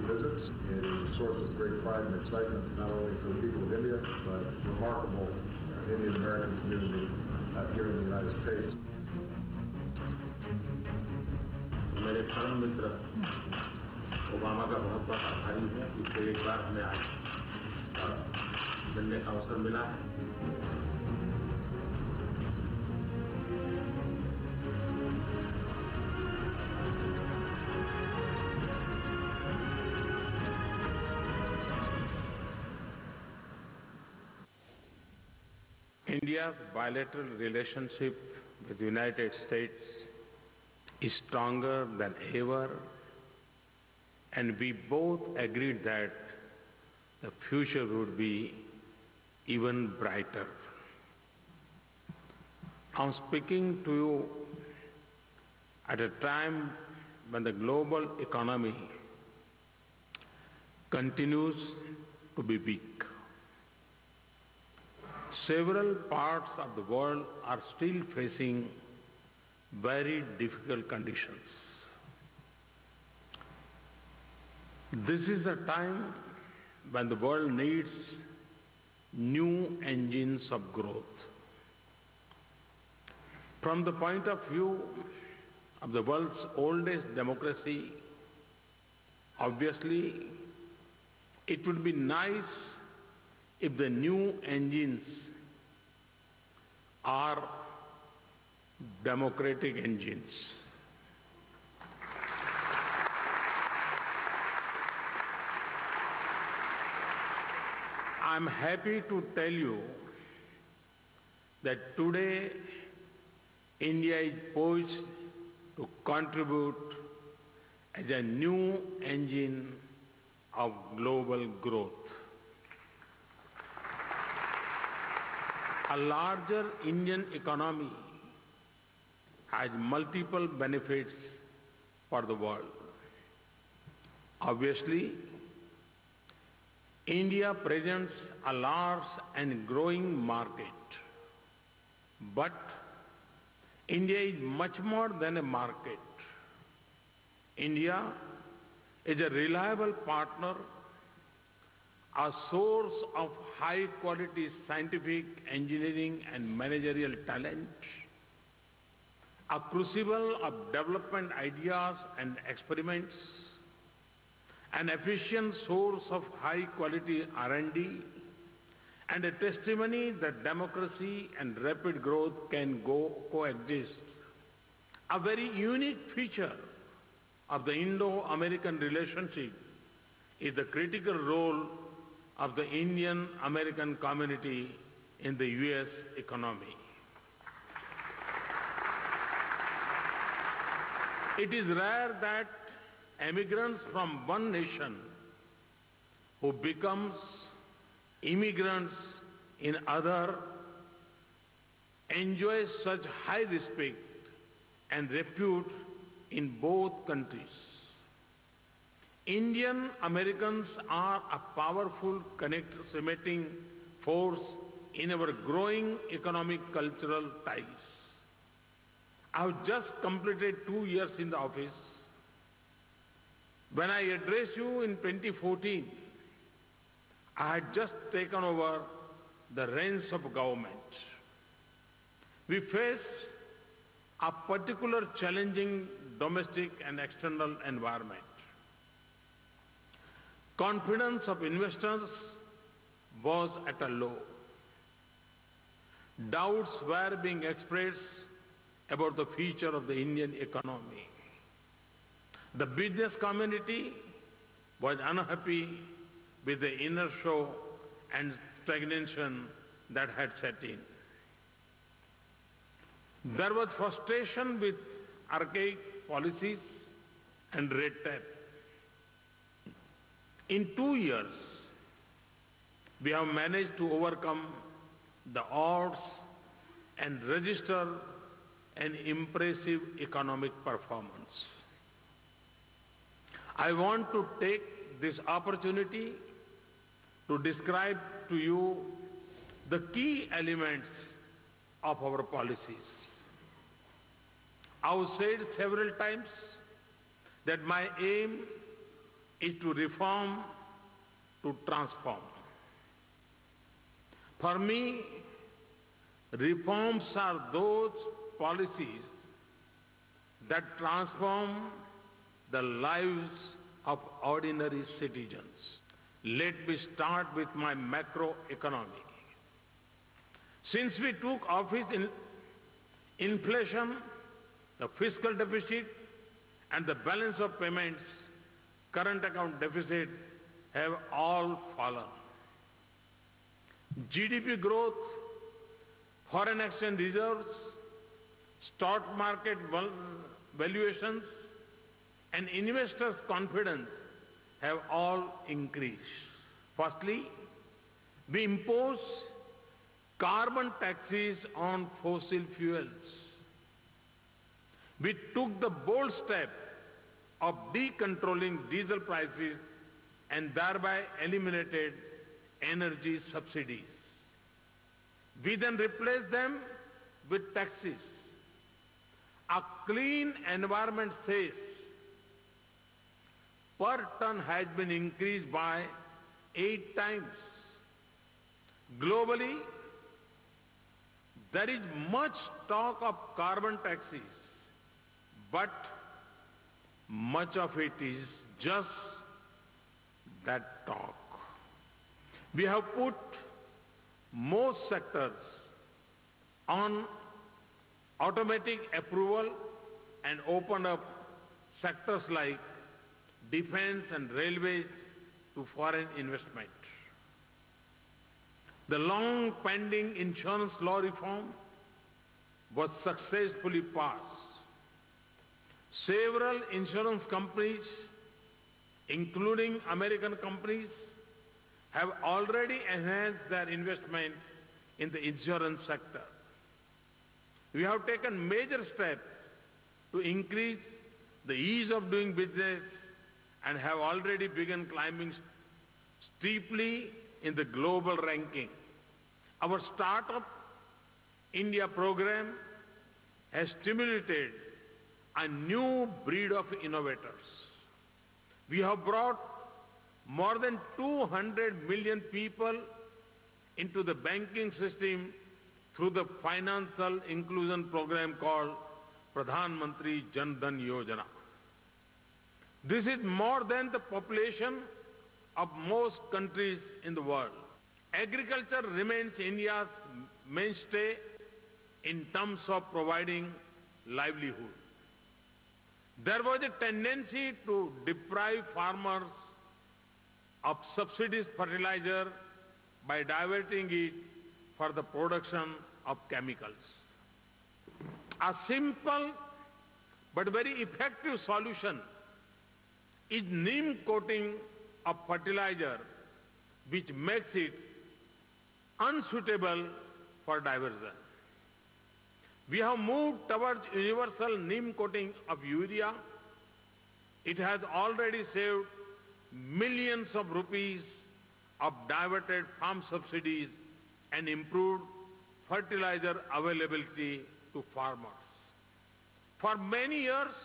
visits. It is a source of great pride and excitement not only for the people of India, but remarkable Indian American community here in the United States. मेरे परम मित्र Obama का बहुत बड़ा आभारी हूँ कि फिर एक बार हमें आज मिलने का अवसर मिला है। India's bilateral relationship with the United States is stronger than ever, and we both agreed that the future would be even brighter. I'm speaking to you at a time when the global economy continues to be weak. Several parts of the world are still facing very difficult conditions. This is a time when the world needs new engines of growth. From the point of view of the world's oldest democracy, obviously, it would be nice if the new engines are democratic engines. I'm happy to tell you that today India is poised to contribute as a new engine of global growth. A larger Indian economy has multiple benefits for the world. Obviously, India presents a large and growing market. But India is much more than a market. India is a reliable partner, a source of high-quality scientific, engineering, and managerial talent, a crucible of development ideas and experiments, an efficient source of high-quality R&D, and a testimony that democracy and rapid growth can coexist. A very unique feature of the Indo-American relationship is the critical role of the Indian-American community in the U.S. economy. It is rare that immigrants from one nation who becomes immigrants in other enjoy such high respect and repute in both countries. Indian Americans are a powerful cementing force in our growing economic cultural ties. I have just completed 2 years in the office. When I addressed you in 2014, I had just taken over the reins of government. We face a particular challenging domestic and external environment. Confidence of investors was at a low. Doubts were being expressed about the future of the Indian economy. The business community was unhappy with the inertia and stagnation that had set in. There was frustration with archaic policies and red tape. In 2 years, we have managed to overcome the odds and register an impressive economic performance. I want to take this opportunity to describe to you the key elements of our policies. I have said several times that my aim is to reform, to transform. For me, reforms are those policies that transform the lives of ordinary citizens. Let me start with my macroeconomy. Since we took office, inflation, the fiscal deficit, and the balance of payments, current account deficit, have all fallen. GDP growth, foreign exchange reserves, stock market valuations, and investors' confidence have all increased. Firstly, we impose carbon taxes on fossil fuels. We took the bold step of decontrolling diesel prices and thereby eliminated energy subsidies. We then replaced them with taxes. A clean environment says per ton has been increased by 8 times. Globally, there is much talk of carbon taxes, but much of it is just that talk. We have put most sectors on automatic approval and opened up sectors like defense and railways to foreign investment. The long-pending insurance law reform was successfully passed. Several insurance companies, including American companies, have already enhanced their investment in the insurance sector. We have taken major steps to increase the ease of doing business and have already begun climbing steeply in the global ranking. Our Startup India program has stimulated a new breed of innovators. We have brought more than 200 million people into the banking system through the financial inclusion program called Pradhan Mantri Jan Dhan Yojana. This is more than the population of most countries in the world. Agriculture remains India's mainstay in terms of providing livelihood. There was a tendency to deprive farmers of subsidized fertilizer by diverting it for the production of chemicals. A simple but very effective solution is neem coating of fertilizer, which makes it unsuitable for diversion. We have moved towards universal neem coating of urea. It has already saved millions of rupees of diverted farm subsidies and improved fertilizer availability to farmers. For many years,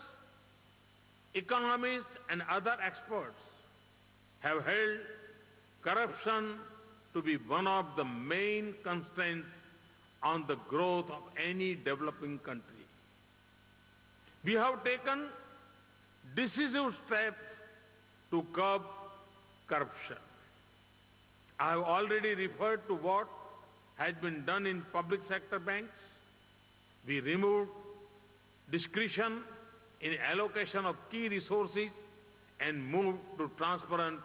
economists and other experts have held corruption to be one of the main constraints on the growth of any developing country. We have taken decisive steps to curb corruption. I have already referred to what has been done in public sector banks. We removed discretion in allocation of key resources and moved to transparent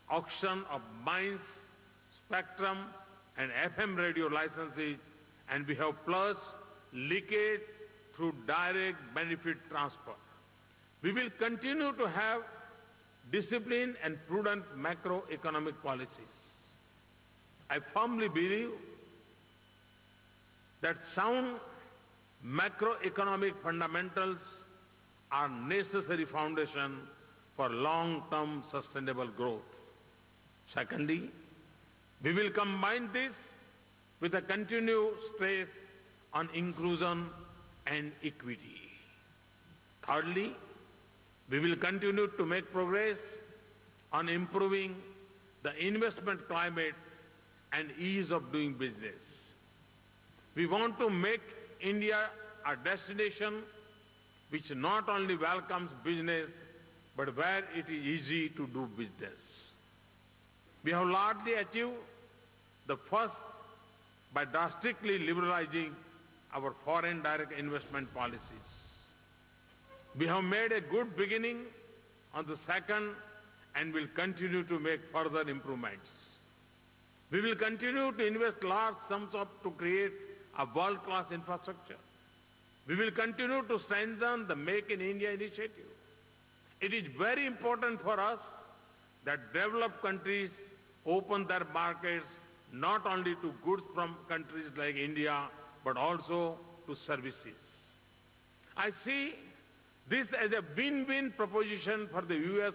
auction of mines, spectrum, and FM radio licenses, and we have plus leakage through direct benefit transfer. We will continue to have disciplined and prudent macroeconomic policies. I firmly believe that sound macroeconomic fundamentals are necessary foundation for long-term sustainable growth. Secondly, we will combine this with a continued stress on inclusion and equity. Thirdly, we will continue to make progress on improving the investment climate and ease of doing business. We want to make India a destination which not only welcomes business, but where it is easy to do business. We have largely achieved the first by drastically liberalizing our foreign direct investment policies. We have made a good beginning on the second and will continue to make further improvements. We will continue to invest large sums to create a world-class infrastructure. We will continue to strengthen the Make in India initiative. It is very important for us that developed countries open their markets not only to goods from countries like India, but also to services. I see this as a win-win proposition for the US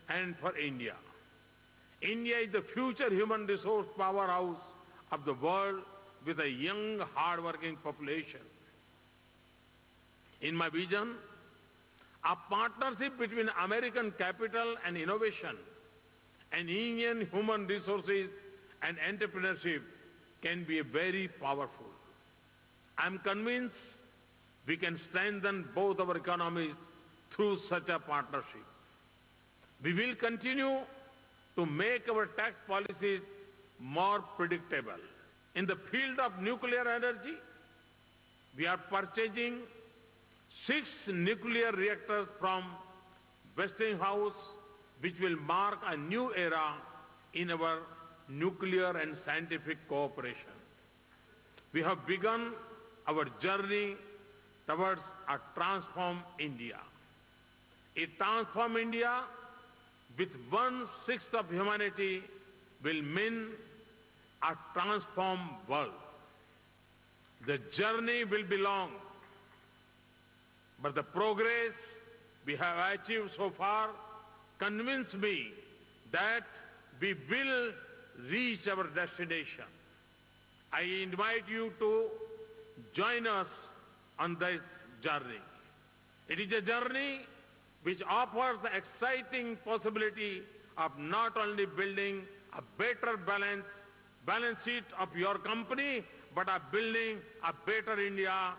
and for India. India is the future human resource powerhouse of the world with a young, hard-working population. In my vision, a partnership between American capital and innovation and Indian human resources and entrepreneurship can be very powerful. I am convinced we can strengthen both our economies through such a partnership. We will continue to make our tax policies more predictable. In the field of nuclear energy, we are purchasing 6 nuclear reactors from Westinghouse, which will mark a new era in our nuclear and scientific cooperation. We have begun our journey towards a transformed India. A transformed India with 1/6 of humanity will mean a transformed world. The journey will be long, but the progress we have achieved so far convince me that we will reach our destination. I invite you to join us on this journey. It is a journey which offers the exciting possibility of not only building a better balance sheet of your company, but of building a better India,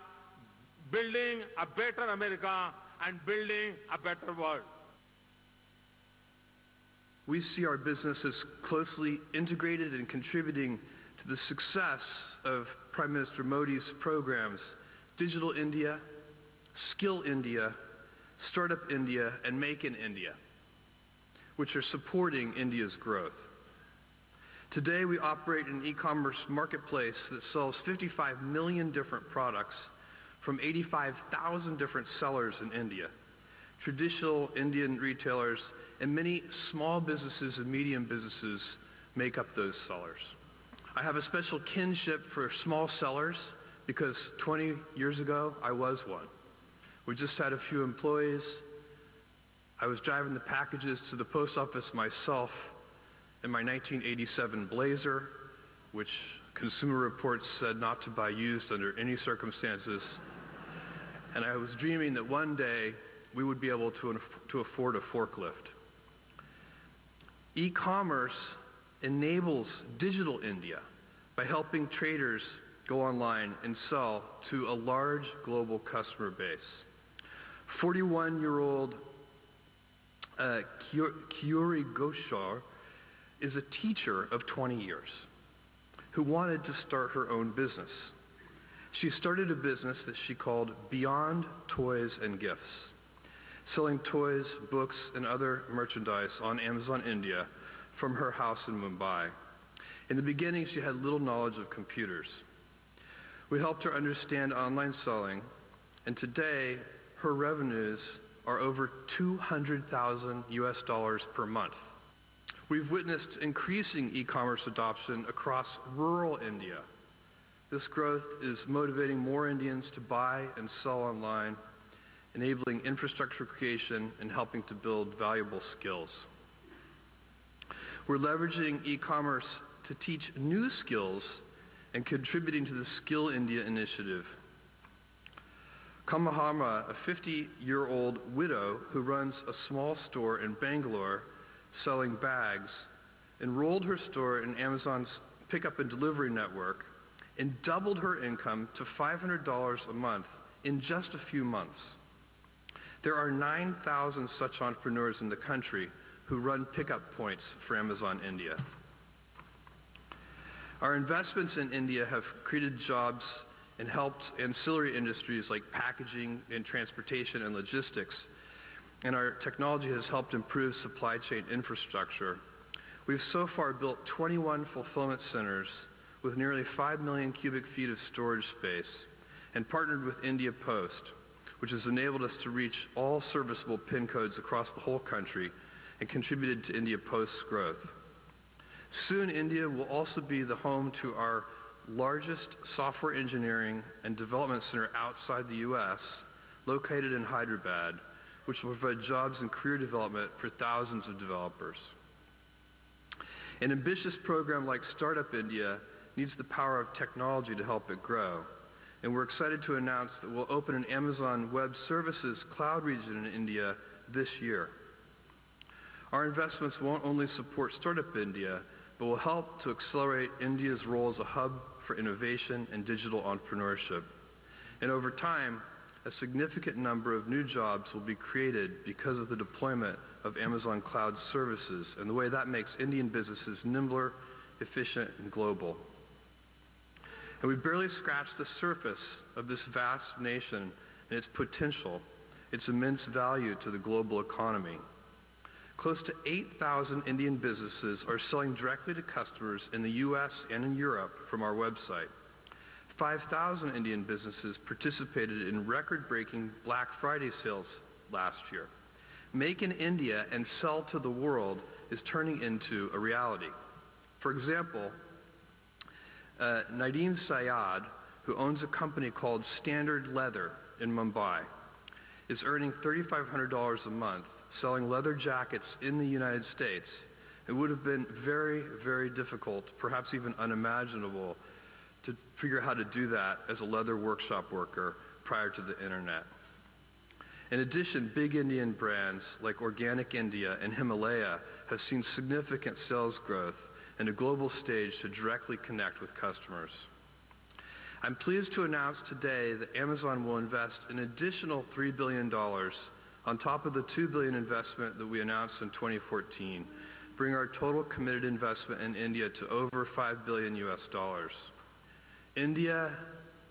building a better America, and building a better world. We see our business as closely integrated and contributing to the success of Prime Minister Modi's programs, Digital India, Skill India, Startup India, and Make in India, which are supporting India's growth. Today, we operate an e-commerce marketplace that sells 55 million different products from 85,000 different sellers in India, traditional Indian retailers, and many small businesses and medium businesses make up those sellers. I have a special kinship for small sellers because 20 years ago, I was one. We just had a few employees. I was driving the packages to the post office myself in my 1987 Blazer, which Consumer Reports said not to buy used under any circumstances. And I was dreaming that one day we would be able to afford a forklift. E-commerce enables Digital India by helping traders go online and sell to a large global customer base. 41-year-old Kyuri Ghoshar is a teacher of 20 years who wanted to start her own business. She started a business that she called Beyond Toys and Gifts, selling toys, books, and other merchandise on Amazon India from her house in Mumbai. In the beginning, she had little knowledge of computers. We helped her understand online selling, and today her revenues are over $200,000 per month. We've witnessed increasing e-commerce adoption across rural India. This growth is motivating more Indians to buy and sell online, enabling infrastructure creation and helping to build valuable skills. We're leveraging e-commerce to teach new skills and contributing to the Skill India initiative. Kamahama, a 50-year-old widow who runs a small store in Bangalore, selling bags, enrolled her store in Amazon's pickup and delivery network, and doubled her income to $500 a month in just a few months. There are 9,000 such entrepreneurs in the country who run pickup points for Amazon India. Our investments in India have created jobs and helped ancillary industries like packaging and transportation and logistics, and our technology has helped improve supply chain infrastructure. We've so far built 21 fulfillment centers with nearly 5 million cubic feet of storage space and partnered with India Post, which has enabled us to reach all serviceable PIN codes across the whole country and contributed to India Post's growth. Soon, India will also be the home to our largest software engineering and development center outside the U.S., located in Hyderabad, which will provide jobs and career development for thousands of developers. An ambitious program like Startup India needs the power of technology to help it grow, and we're excited to announce that we'll open an Amazon Web Services cloud region in India this year. Our investments won't only support Startup India, but will help to accelerate India's role as a hub for innovation and digital entrepreneurship. And over time, a significant number of new jobs will be created because of the deployment of Amazon Cloud Services and the way that makes Indian businesses nimbler, efficient, and global. And we've barely scratched the surface of this vast nation and its potential, its immense value to the global economy. Close to 8,000 Indian businesses are selling directly to customers in the U.S. and in Europe from our website. 5,000 Indian businesses participated in record-breaking Black Friday sales last year. Make in India and sell to the world is turning into a reality. For example, Nadeem Syed, who owns a company called Standard Leather in Mumbai, is earning $3,500 a month selling leather jackets in the United States. It would have been very, very difficult, perhaps even unimaginable, to figure out how to do that as a leather workshop worker prior to the internet. In addition, big Indian brands like Organic India and Himalaya have seen significant sales growth and a global stage to directly connect with customers. I'm pleased to announce today that Amazon will invest an additional $3 billion on top of the $2 billion investment that we announced in 2014, bring our total committed investment in India to over $5 billion US. India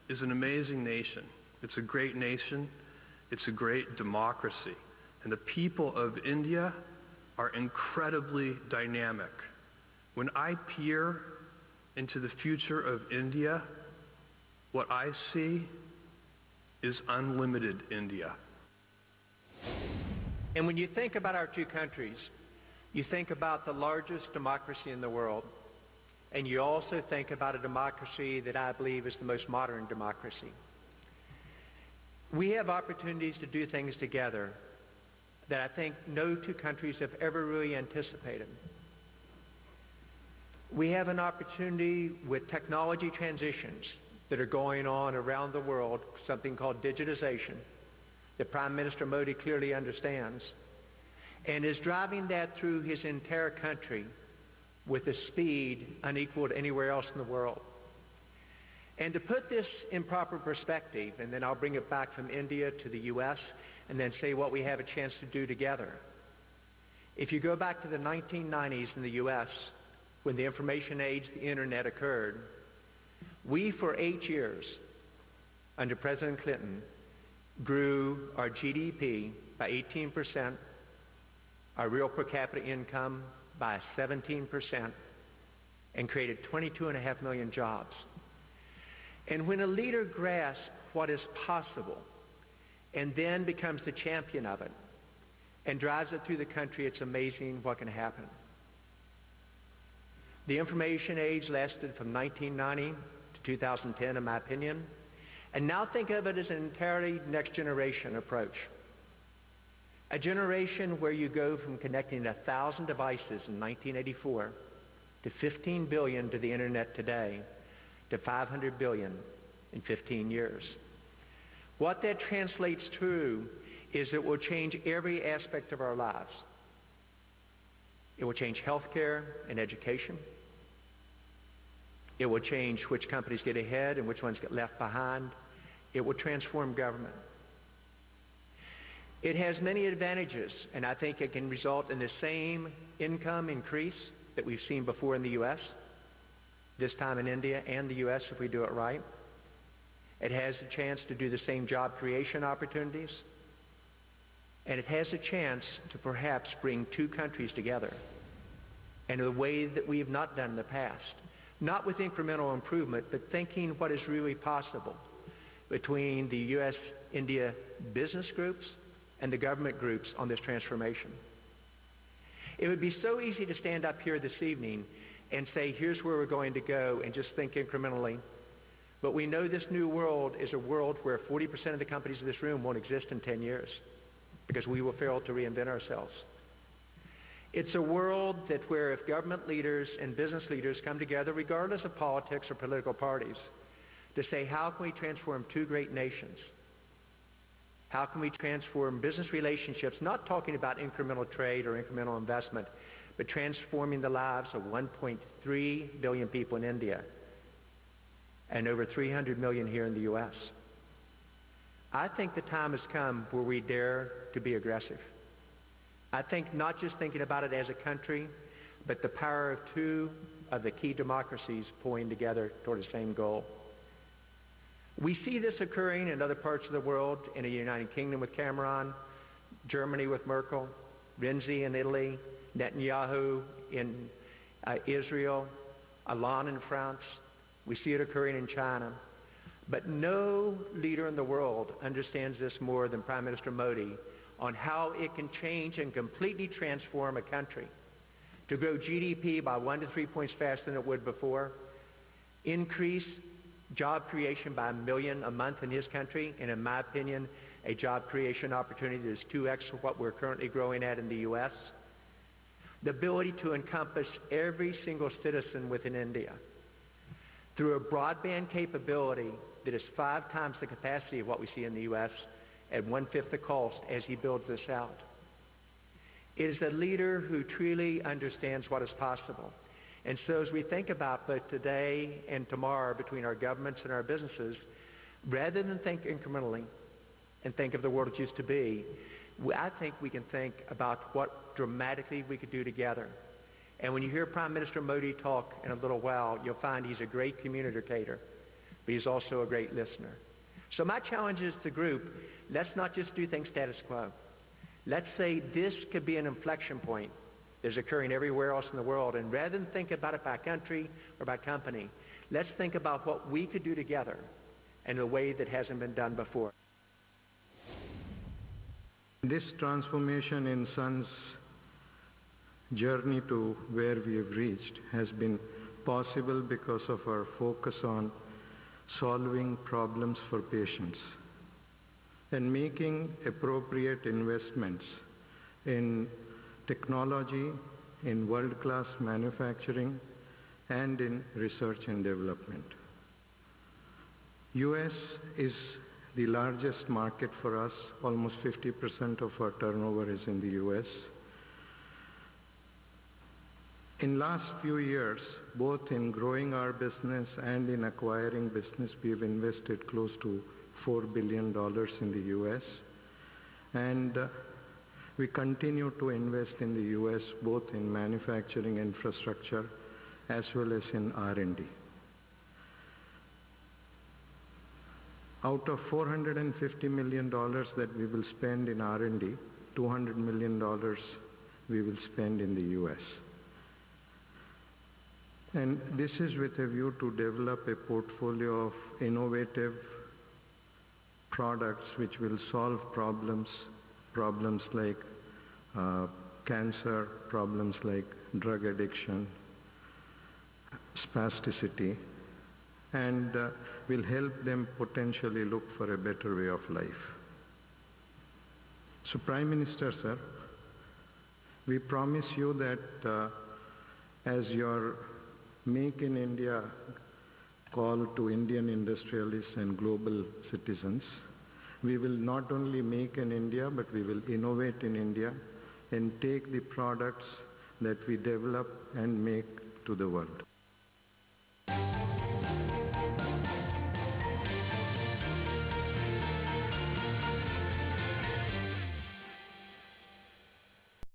is an amazing nation. It's a great nation. It's a great democracy. And the people of India are incredibly dynamic. When I peer into the future of India, what I see is unlimited India. And when you think about our two countries, you think about the largest democracy in the world, and you also think about a democracy that I believe is the most modern democracy. We have opportunities to do things together that I think no two countries have ever really anticipated. We have an opportunity with technology transitions that are going on around the world, something called digitization, that Prime Minister Modi clearly understands, and is driving that through his entire country with a speed unequaled anywhere else in the world. And to put this in proper perspective, and then I'll bring it back from India to the U.S., and then say what we have a chance to do together. If you go back to the 1990s in the U.S., when the information age, the internet occurred, we for 8 years, under President Clinton, grew our GDP by 18%, our real per capita income by 17%, and created 22.5 million jobs. And when a leader grasps what is possible and then becomes the champion of it and drives it through the country, it's amazing what can happen. The information age lasted from 1990 to 2010, in my opinion. And now think of it as an entirely next generation approach. A generation where you go from connecting 1,000 devices in 1984 to 15 billion to the internet today to 500 billion in 15 years. What that translates to is it will change every aspect of our lives. It will change healthcare and education. It will change which companies get ahead and which ones get left behind. It will transform government. It has many advantages, and I think it can result in the same income increase that we've seen before in the U.S., this time in India and the U.S. if we do it right. It has a chance to do the same job creation opportunities, and it has a chance to perhaps bring two countries together in a way that we have not done in the past. Not with incremental improvement, but thinking what is really possible between the U.S.-India business groups and the government groups on this transformation. It would be so easy to stand up here this evening and say, here's where we're going to go, and just think incrementally. But we know this new world is a world where 40% of the companies in this room won't exist in 10 years because we will fail to reinvent ourselves. It's a world that where if government leaders and business leaders come together, regardless of politics or political parties, to say, how can we transform two great nations? How can we transform business relationships, not talking about incremental trade or incremental investment, but transforming the lives of 1.3 billion people in India and over 300 million here in the U.S. I think the time has come where we dare to be aggressive. I think not just thinking about it as a country, but the power of two of the key democracies pulling together toward the same goal. We see this occurring in other parts of the world, in the United Kingdom with Cameron, Germany with Merkel, Renzi in Italy, Netanyahu in Israel, Hollande in France. We see it occurring in China. But no leader in the world understands this more than Prime Minister Modi on how it can change and completely transform a country to grow GDP by 1 to 3 points faster than it would before, increase job creation by 1 million a month in his country, and in my opinion, a job creation opportunity that is 2x what we're currently growing at in the U.S. The ability to encompass every single citizen within India through a broadband capability that is 5 times the capacity of what we see in the U.S. at 1/5 the cost as he builds this out. It is a leader who truly understands what is possible. And so as we think about both today and tomorrow between our governments and our businesses, rather than think incrementally and think of the world it used to be, I think we can think about what dramatically we could do together. And when you hear Prime Minister Modi talk in a little while, you'll find he's a great communicator, but he's also a great listener. So my challenge is to the group, let's not just do things status quo. Let's say this could be an inflection point that's occurring everywhere else in the world, and rather than think about it by country or by company, let's think about what we could do together in a way that hasn't been done before. This transformation in Sun's journey to where we have reached has been possible because of our focus on solving problems for patients and making appropriate investments in technology, in world-class manufacturing, and in research and development. U.S. is the largest market for us. Almost 50% of our turnover is in the U.S. In last few years, both in growing our business and in acquiring business, we have invested close to $4 billion in the U.S. And we continue to invest in the U.S. both in manufacturing infrastructure as well as in R&D. Out of $450 million that we will spend in R&D, $200 million we will spend in the U.S. And this is with a view to develop a portfolio of innovative products which will solve problems like cancer, problems like drug addiction, spasticity, and will help them potentially look for a better way of life. So Prime Minister, sir, we promise you that as your Make in India call to Indian industrialists and global citizens, we will not only make in India, but we will innovate in India and take the products that we develop and make to the world.